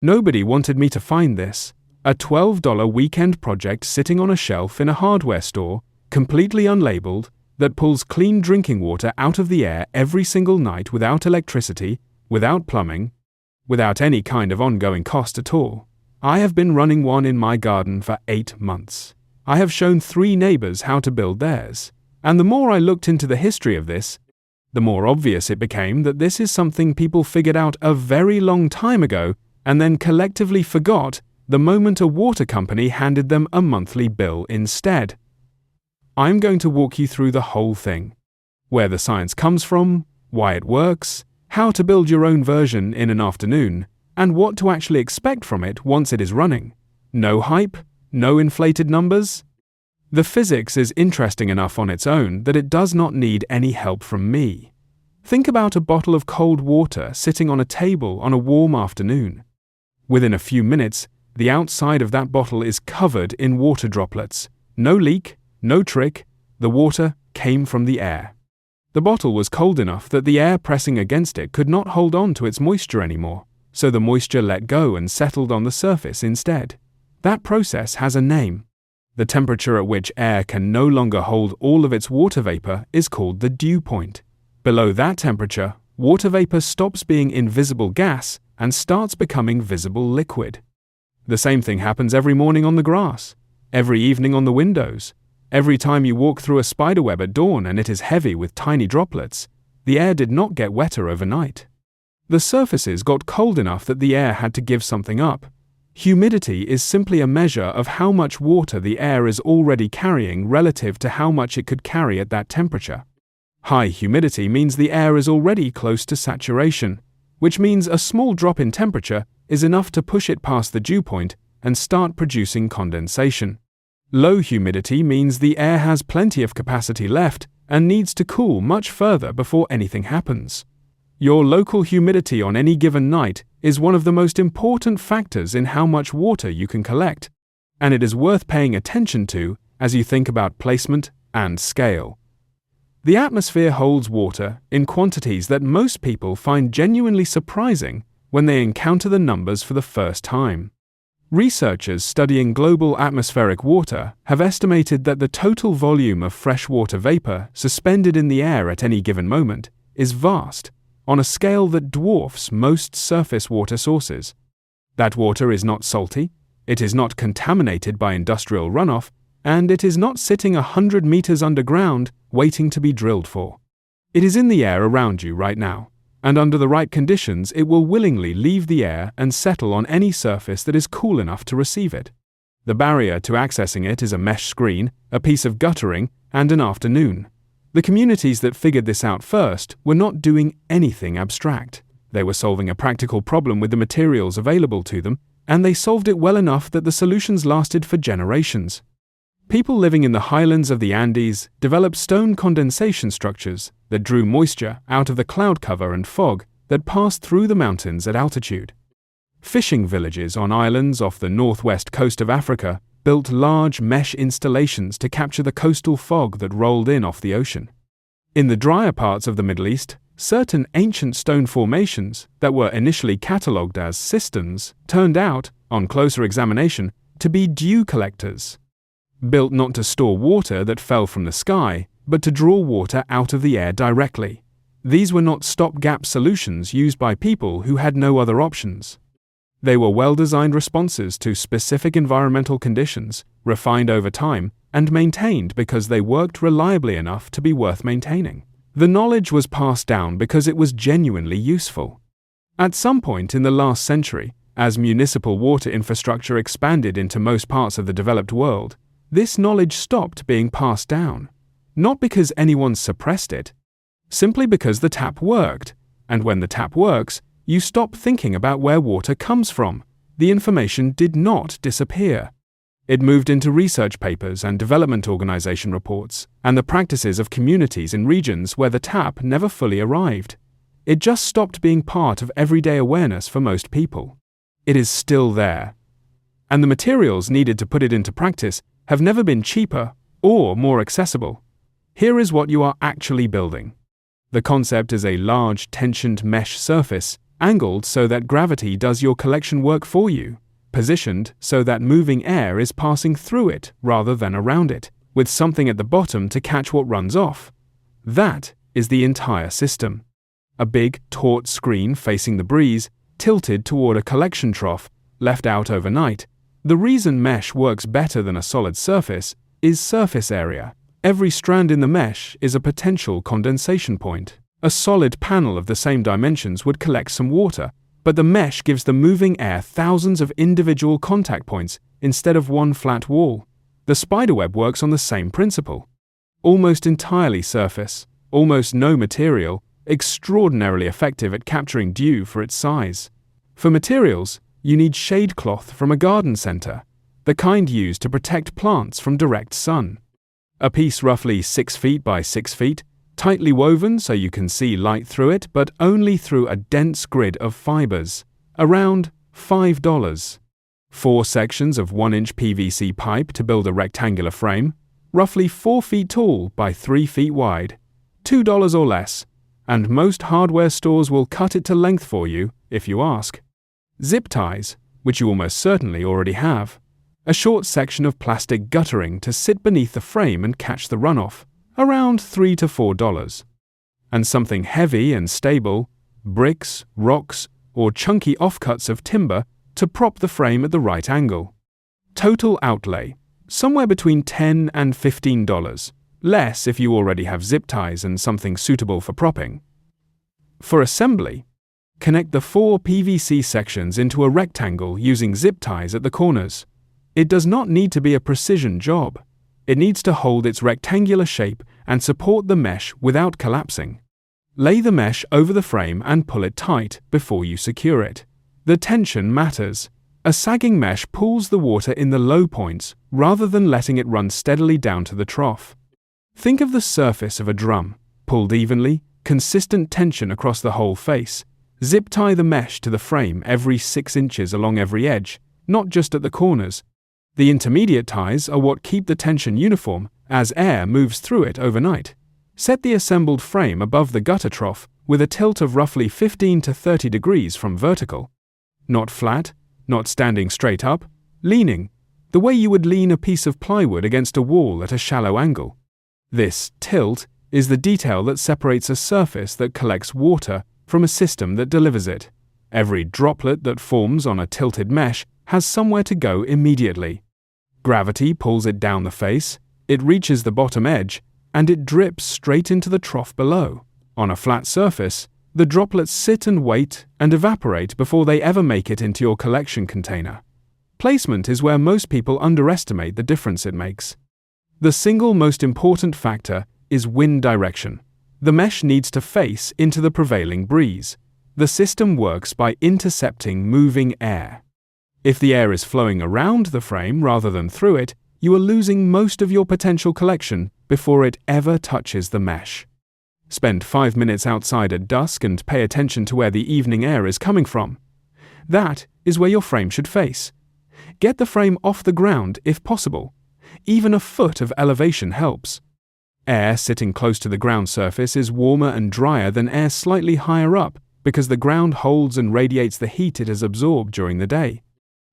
Nobody wanted me to find this. A $12 weekend project sitting on a shelf in a hardware store, completely unlabeled, that pulls clean drinking water out of the air every single night without electricity, without plumbing, without any kind of ongoing cost at all. I have been running one in my garden for 8 months. I have shown 3 neighbors how to build theirs. And the more I looked into the history of this, the more obvious it became that this is something people figured out a very long time ago and then collectively forgot the moment a water company handed them a monthly bill instead. I'm going to walk you through the whole thing. Where the science comes from, why it works, how to build your own version in an afternoon, and what to actually expect from it once it is running. No hype, no inflated numbers. The physics is interesting enough on its own that it does not need any help from me. Think about a bottle of cold water sitting on a table on a warm afternoon. Within a few minutes, the outside of that bottle is covered in water droplets. No leak, no trick, the water came from the air. The bottle was cold enough that the air pressing against it could not hold on to its moisture anymore, so the moisture let go and settled on the surface instead. That process has a name. The temperature at which air can no longer hold all of its water vapor is called the dew point. Below that temperature, water vapor stops being invisible gas and starts becoming visible liquid. The same thing happens every morning on the grass, every evening on the windows, every time you walk through a spiderweb at dawn and it is heavy with tiny droplets. The air did not get wetter overnight. The surfaces got cold enough that the air had to give something up. Humidity is simply a measure of how much water the air is already carrying relative to how much it could carry at that temperature. High humidity means the air is already close to saturation, which means a small drop in temperature is enough to push it past the dew point and start producing condensation. Low humidity means the air has plenty of capacity left and needs to cool much further before anything happens. Your local humidity on any given night is one of the most important factors in how much water you can collect, and it is worth paying attention to as you think about placement and scale. The atmosphere holds water in quantities that most people find genuinely surprising when they encounter the numbers for the first time. Researchers studying global atmospheric water have estimated that the total volume of freshwater vapor suspended in the air at any given moment is vast, on a scale that dwarfs most surface water sources. That water is not salty, it is not contaminated by industrial runoff, and it is not sitting 100 meters underground waiting to be drilled for. It is in the air around you right now, and under the right conditions it will willingly leave the air and settle on any surface that is cool enough to receive it. The barrier to accessing it is a mesh screen, a piece of guttering, and an afternoon. The communities that figured this out first were not doing anything abstract. They were solving a practical problem with the materials available to them, and they solved it well enough that the solutions lasted for generations. People living in the highlands of the Andes developed stone condensation structures that drew moisture out of the cloud cover and fog that passed through the mountains at altitude. Fishing villages on islands off the northwest coast of Africa built large mesh installations to capture the coastal fog that rolled in off the ocean. In the drier parts of the Middle East, certain ancient stone formations that were initially catalogued as cisterns turned out, on closer examination, to be dew collectors. Built not to store water that fell from the sky, but to draw water out of the air directly. These were not stopgap solutions used by people who had no other options. They were well-designed responses to specific environmental conditions, refined over time, and maintained because they worked reliably enough to be worth maintaining. The knowledge was passed down because it was genuinely useful. At some point in the last century, as municipal water infrastructure expanded into most parts of the developed world, this knowledge stopped being passed down. Not because anyone suppressed it, simply because the tap worked, and when the tap works, you stop thinking about where water comes from. The information did not disappear. It moved into research papers and development organization reports, and the practices of communities in regions where the tap never fully arrived. It just stopped being part of everyday awareness for most people. It is still there. And the materials needed to put it into practice have never been cheaper or more accessible. Here is what you are actually building. The concept is a large tensioned mesh surface angled so that gravity does your collection work for you, positioned so that moving air is passing through it rather than around it, with something at the bottom to catch what runs off. That is the entire system. A big, taut screen facing the breeze, tilted toward a collection trough, left out overnight. The reason mesh works better than a solid surface is surface area. Every strand in the mesh is a potential condensation point. A solid panel of the same dimensions would collect some water, but the mesh gives the moving air thousands of individual contact points instead of one flat wall. The spiderweb works on the same principle. Almost entirely surface, almost no material, extraordinarily effective at capturing dew for its size. For materials, you need shade cloth from a garden center, the kind used to protect plants from direct sun. A piece roughly 6 feet by 6 feet, tightly woven so you can see light through it, but only through a dense grid of fibers, around $5. 4 sections of 1-inch PVC pipe to build a rectangular frame, roughly 4 feet tall by 3 feet wide, $2 or less, and most hardware stores will cut it to length for you if you ask. Zip ties, which you almost certainly already have. A short section of plastic guttering to sit beneath the frame and catch the runoff, around $3 to $4. And something heavy and stable, bricks, rocks, or chunky offcuts of timber to prop the frame at the right angle. Total outlay, somewhere between $10 and $15, less if you already have zip ties and something suitable for propping. For assembly, connect the 4 PVC sections into a rectangle using zip ties at the corners. It does not need to be a precision job. It needs to hold its rectangular shape and support the mesh without collapsing. Lay the mesh over the frame and pull it tight before you secure it. The tension matters. A sagging mesh pulls the water in the low points rather than letting it run steadily down to the trough. Think of the surface of a drum, pulled evenly, consistent tension across the whole face. Zip tie the mesh to the frame every 6 inches along every edge, not just at the corners. The intermediate ties are what keep the tension uniform as air moves through it overnight. Set the assembled frame above the gutter trough with a tilt of roughly 15 to 30 degrees from vertical. Not flat, not standing straight up, leaning, the way you would lean a piece of plywood against a wall at a shallow angle. This tilt is the detail that separates a surface that collects water from a system that delivers it. Every droplet that forms on a tilted mesh has somewhere to go immediately. Gravity pulls it down the face, it reaches the bottom edge, and it drips straight into the trough below. On a flat surface, the droplets sit and wait and evaporate before they ever make it into your collection container. Placement is where most people underestimate the difference it makes. The single most important factor is wind direction. The mesh needs to face into the prevailing breeze. The system works by intercepting moving air. If the air is flowing around the frame rather than through it, you are losing most of your potential collection before it ever touches the mesh. Spend 5 minutes outside at dusk and pay attention to where the evening air is coming from. That is where your frame should face. Get the frame off the ground if possible. Even a foot of elevation helps. Air sitting close to the ground surface is warmer and drier than air slightly higher up because the ground holds and radiates the heat it has absorbed during the day.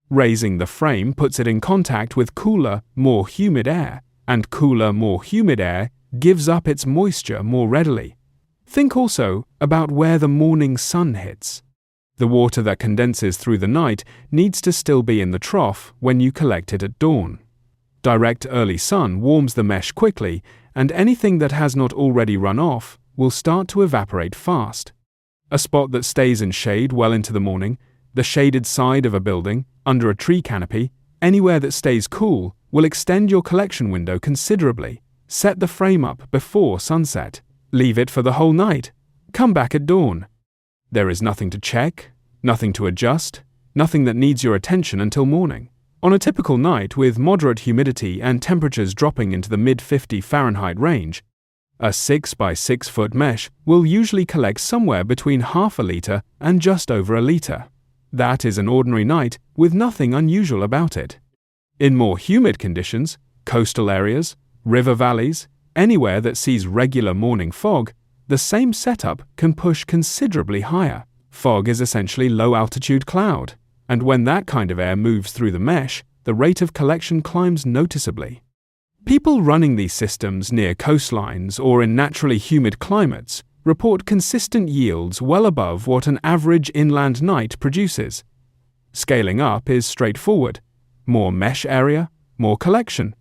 Raising the frame puts it in contact with cooler, more humid air, and cooler, more humid air gives up its moisture more readily. Think also about where the morning sun hits. The water that condenses through the night needs to still be in the trough when you collect it at dawn. Direct early sun warms the mesh quickly, and anything that has not already run off will start to evaporate fast. A spot that stays in shade well into the morning, the shaded side of a building, under a tree canopy, anywhere that stays cool will extend your collection window considerably. Set the frame up before sunset. Leave it for the whole night. Come back at dawn. There is nothing to check, nothing to adjust, nothing that needs your attention until morning. On a typical night with moderate humidity and temperatures dropping into the mid-50 Fahrenheit range, a 6 by 6 foot mesh will usually collect somewhere between half a liter and just over a liter. That is an ordinary night with nothing unusual about it. In more humid conditions, coastal areas, river valleys, anywhere that sees regular morning fog, the same setup can push considerably higher, Fog is essentially low-altitude cloud, and when that kind of air moves through the mesh, the rate of collection climbs noticeably. People running these systems near coastlines or in naturally humid climates report consistent yields well above what an average inland night produces. Scaling up is straightforward. More mesh area, more collection.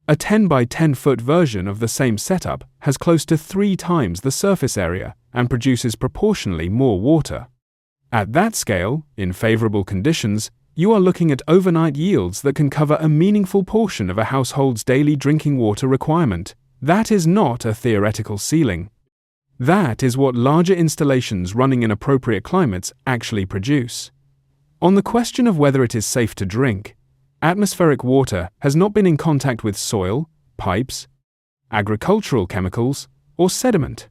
A 10 by 10 foot version of the same setup has close to 3 times the surface area and produces proportionally more water. At that scale, in favorable conditions, you are looking at overnight yields that can cover a meaningful portion of a household's daily drinking water requirement. That is not a theoretical ceiling. That is what larger installations running in appropriate climates actually produce. On the question of whether it is safe to drink, atmospheric water has not been in contact with soil, pipes, agricultural chemicals, or sediment.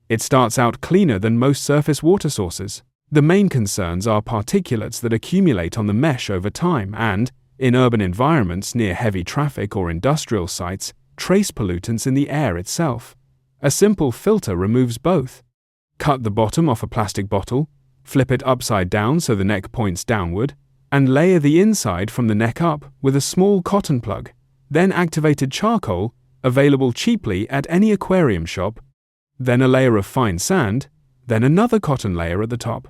It starts out cleaner than most surface water sources. The main concerns are particulates that accumulate on the mesh over time and, in urban environments near heavy traffic or industrial sites, trace pollutants in the air itself. A simple filter removes both. Cut the bottom off a plastic bottle, flip it upside down so the neck points downward, and layer the inside from the neck up with a small cotton plug, then activated charcoal, available cheaply at any aquarium shop, then a layer of fine sand, then another cotton layer at the top.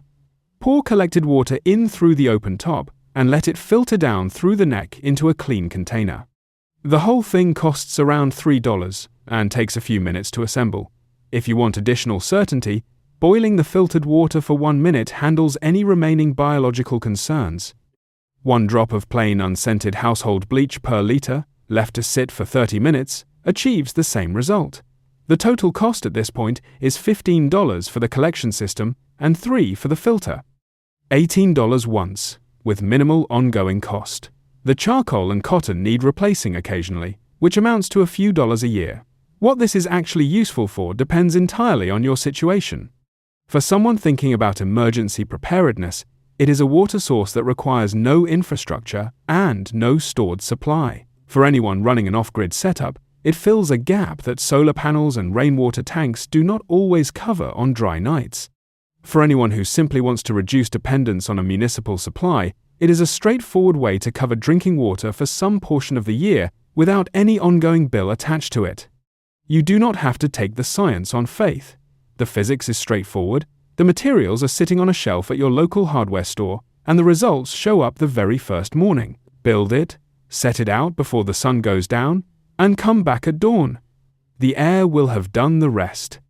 Pour collected water in through the open top and let it filter down through the neck into a clean container. The whole thing costs around $3 and takes a few minutes to assemble. If you want additional certainty, boiling the filtered water for 1 minute handles any remaining biological concerns. 1 drop of plain unscented household bleach per liter, left to sit for 30 minutes, achieves the same result. The total cost at this point is $15 for the collection system and $3 for the filter. $18 once, with minimal ongoing cost. The charcoal and cotton need replacing occasionally, which amounts to a few dollars a year. What this is actually useful for depends entirely on your situation. For someone thinking about emergency preparedness, it is a water source that requires no infrastructure and no stored supply. For anyone running an off-grid setup, it fills a gap that solar panels and rainwater tanks do not always cover on dry nights. For anyone who simply wants to reduce dependence on a municipal supply, it is a straightforward way to cover drinking water for some portion of the year without any ongoing bill attached to it. You do not have to take the science on faith. The physics is straightforward, the materials are sitting on a shelf at your local hardware store, and the results show up the very first morning. Build it, set it out before the sun goes down, and come back at dawn. The air will have done the rest.